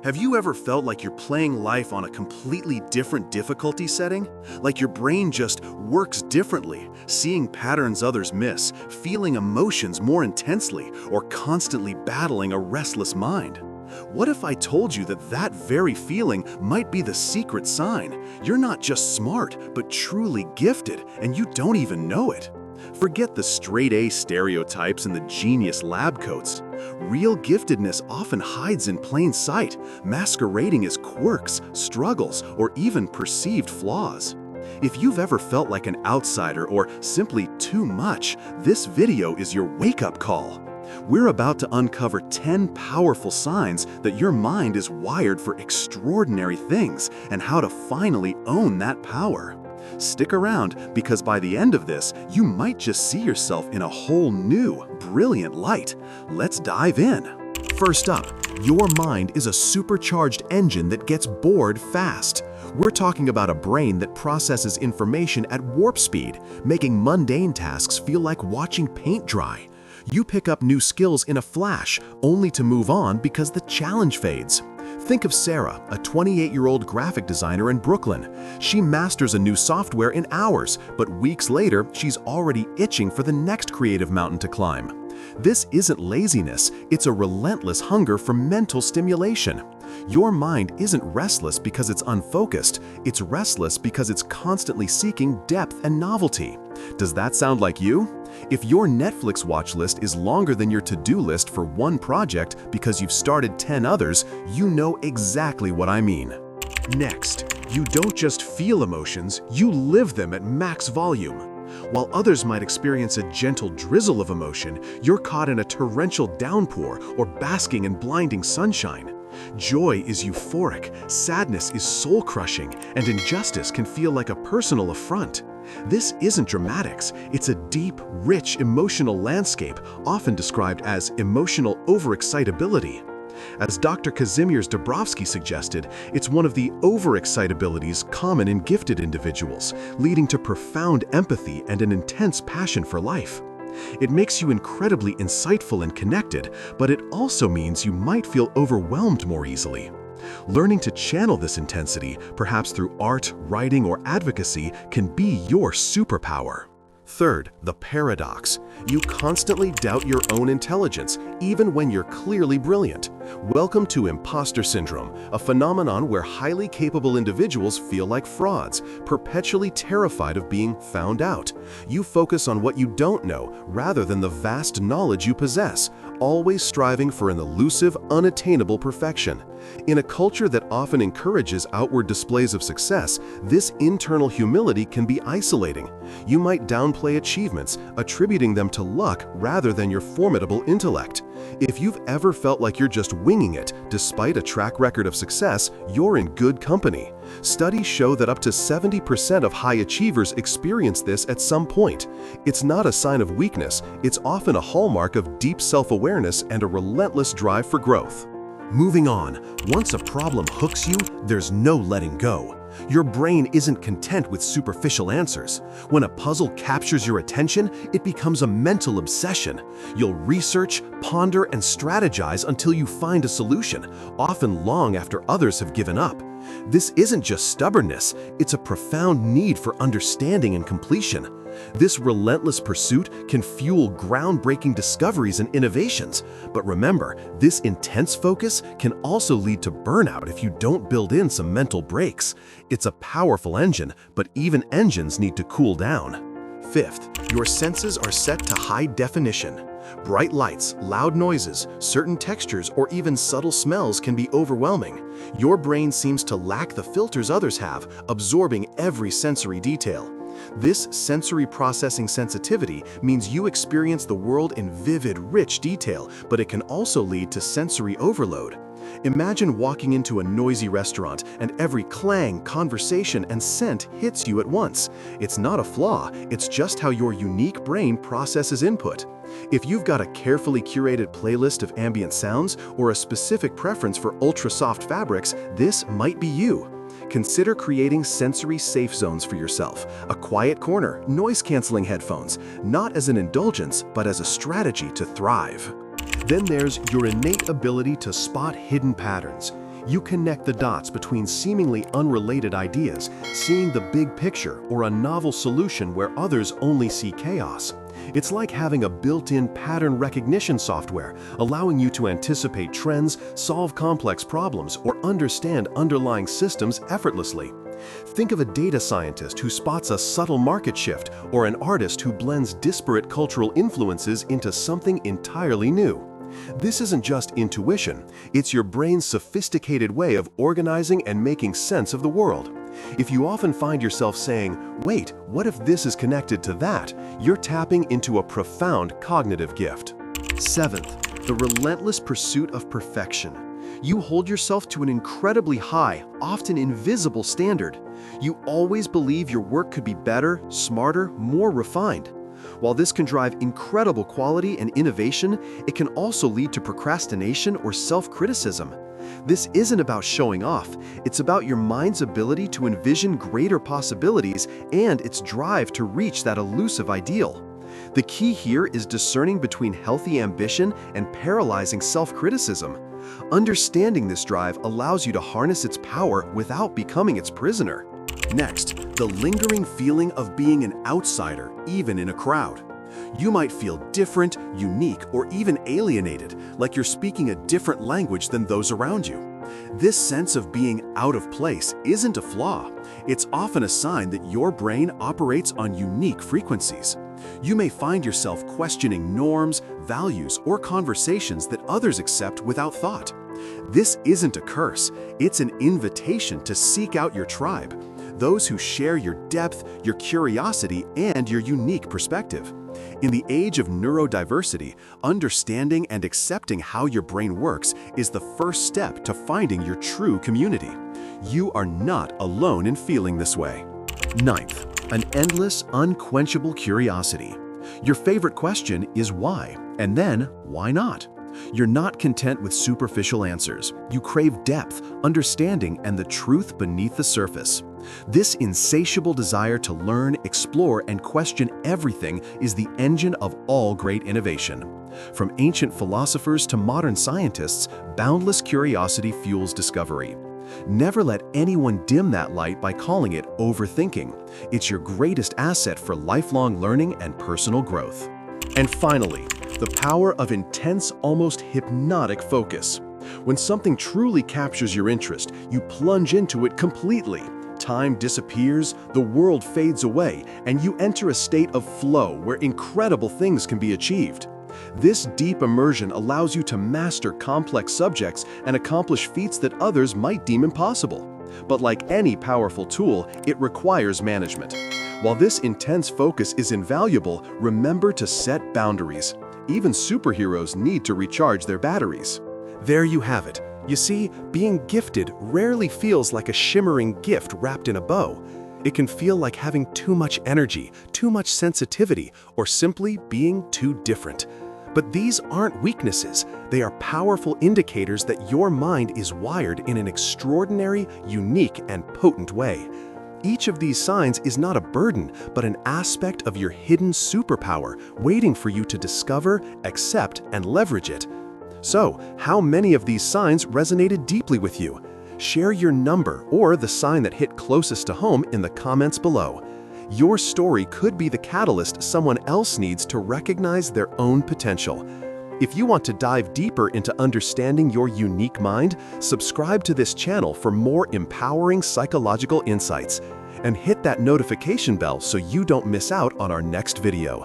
Have you ever felt like you're playing life on a completely different difficulty setting? Like your brain just works differently, seeing patterns others miss, feeling emotions more intensely, or constantly battling a restless mind? What if I told you that that very feeling might be the secret sign? You're not just smart, but truly gifted, and you don't even know it. Forget the straight-A stereotypes and the genius lab coats. Real giftedness often hides in plain sight, masquerading as quirks, struggles, or even perceived flaws. If you've ever felt like an outsider or simply too much, this video is your wake-up call. We're about to uncover 10 powerful signs that your mind is wired for extraordinary things and how to finally own that power. Stick around, because by the end of this, you might just see yourself in a whole new, brilliant light. Let's dive in. First up, your mind is a supercharged engine that gets bored fast. We're talking about a brain that processes information at warp speed, making mundane tasks feel like watching paint dry. You pick up new skills in a flash, only to move on because the challenge fades. Think of Sarah, a 28-year-old graphic designer in Brooklyn. She masters a new software in hours, but weeks later, she's already itching for the next creative mountain to climb. This isn't laziness, it's a relentless hunger for mental stimulation. Your mind isn't restless because it's unfocused, it's restless because it's constantly seeking depth and novelty. Does that sound like you? If your Netflix watch list is longer than your to-do list for one project because you've started 10 others, you know exactly what I mean. Next, you don't just feel emotions, you live them at max volume. While others might experience a gentle drizzle of emotion, you're caught in a torrential downpour or basking in blinding sunshine. Joy is euphoric, sadness is soul-crushing, and injustice can feel like a personal affront. This isn't dramatics, it's a deep, rich emotional landscape, often described as emotional overexcitability. As Dr. Kazimierz Dabrowski suggested, it's one of the overexcitabilities common in gifted individuals, leading to profound empathy and an intense passion for life. It makes you incredibly insightful and connected, but it also means you might feel overwhelmed more easily. Learning to channel this intensity, perhaps through art, writing, or advocacy, can be your superpower. Third, the paradox. You constantly doubt your own intelligence, even when you're clearly brilliant. Welcome to imposter syndrome, a phenomenon where highly capable individuals feel like frauds, perpetually terrified of being found out. You focus on what you don't know, rather than the vast knowledge you possess, always striving for an elusive, unattainable perfection. In a culture that often encourages outward displays of success, this internal humility can be isolating. You might downplay achievements, attributing them to luck rather than your formidable intellect. If you've ever felt like you're just winging it, despite a track record of success, you're in good company. Studies show that up to 70% of high achievers experience this at some point. It's not a sign of weakness, it's often a hallmark of deep self-awareness and a relentless drive for growth. Moving on, once a problem hooks you, there's no letting go. Your brain isn't content with superficial answers. When a puzzle captures your attention, it becomes a mental obsession. You'll research, ponder, and strategize until you find a solution, often long after others have given up. This isn't just stubbornness, it's a profound need for understanding and completion. This relentless pursuit can fuel groundbreaking discoveries and innovations. But remember, this intense focus can also lead to burnout if you don't build in some mental breaks. It's a powerful engine, but even engines need to cool down. Fifth, your senses are set to high definition. Bright lights, loud noises, certain textures, or even subtle smells can be overwhelming. Your brain seems to lack the filters others have, absorbing every sensory detail. This sensory processing sensitivity means you experience the world in vivid, rich detail, but it can also lead to sensory overload. Imagine walking into a noisy restaurant and every clang, conversation, and scent hits you at once. It's not a flaw, it's just how your unique brain processes input. If you've got a carefully curated playlist of ambient sounds or a specific preference for ultra-soft fabrics, this might be you. Consider creating sensory safe zones for yourself, a quiet corner, noise-canceling headphones, not as an indulgence, but as a strategy to thrive. Then there's your innate ability to spot hidden patterns. You connect the dots between seemingly unrelated ideas, seeing the big picture or a novel solution where others only see chaos. It's like having a built-in pattern recognition software, allowing you to anticipate trends, solve complex problems, or understand underlying systems effortlessly. Think of a data scientist who spots a subtle market shift, or an artist who blends disparate cultural influences into something entirely new. This isn't just intuition, it's your brain's sophisticated way of organizing and making sense of the world. If you often find yourself saying, "Wait, what if this is connected to that?" you're tapping into a profound cognitive gift. Seventh, the relentless pursuit of perfection. You hold yourself to an incredibly high, often invisible standard. You always believe your work could be better, smarter, more refined. While this can drive incredible quality and innovation, it can also lead to procrastination or self-criticism. This isn't about showing off, it's about your mind's ability to envision greater possibilities and its drive to reach that elusive ideal. The key here is discerning between healthy ambition and paralyzing self-criticism. Understanding this drive allows you to harness its power without becoming its prisoner. Next, the lingering feeling of being an outsider, even in a crowd. You might feel different, unique, or even alienated, like you're speaking a different language than those around you. This sense of being out of place isn't a flaw. It's often a sign that your brain operates on unique frequencies. You may find yourself questioning norms, values, or conversations that others accept without thought. This isn't a curse, it's an invitation to seek out your tribe, those who share your depth, your curiosity, and your unique perspective. In the age of neurodiversity, understanding and accepting how your brain works is the first step to finding your true community. You are not alone in feeling this way. Ninth, an endless, unquenchable curiosity. Your favorite question is why, and then why not? You're not content with superficial answers. You crave depth, understanding, and the truth beneath the surface. This insatiable desire to learn, explore, and question everything is the engine of all great innovation. From ancient philosophers to modern scientists, boundless curiosity fuels discovery. Never let anyone dim that light by calling it overthinking. It's your greatest asset for lifelong learning and personal growth. And finally, the power of intense, almost hypnotic focus. When something truly captures your interest, you plunge into it completely. Time disappears, the world fades away, and you enter a state of flow where incredible things can be achieved. This deep immersion allows you to master complex subjects and accomplish feats that others might deem impossible. But like any powerful tool, it requires management. While this intense focus is invaluable, remember to set boundaries. Even superheroes need to recharge their batteries. There you have it. You see, being gifted rarely feels like a shimmering gift wrapped in a bow. It can feel like having too much energy, too much sensitivity, or simply being too different. But these aren't weaknesses. They are powerful indicators that your mind is wired in an extraordinary, unique, and potent way. Each of these signs is not a burden, but an aspect of your hidden superpower waiting for you to discover, accept, and leverage it. So, how many of these signs resonated deeply with you? Share your number or the sign that hit closest to home in the comments below. Your story could be the catalyst someone else needs to recognize their own potential. If you want to dive deeper into understanding your unique mind, subscribe to this channel for more empowering psychological insights. And hit that notification bell so you don't miss out on our next video.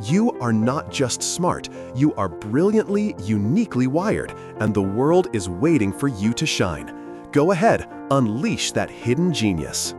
You are not just smart, you are brilliantly, uniquely wired, and the world is waiting for you to shine. Go ahead, unleash that hidden genius.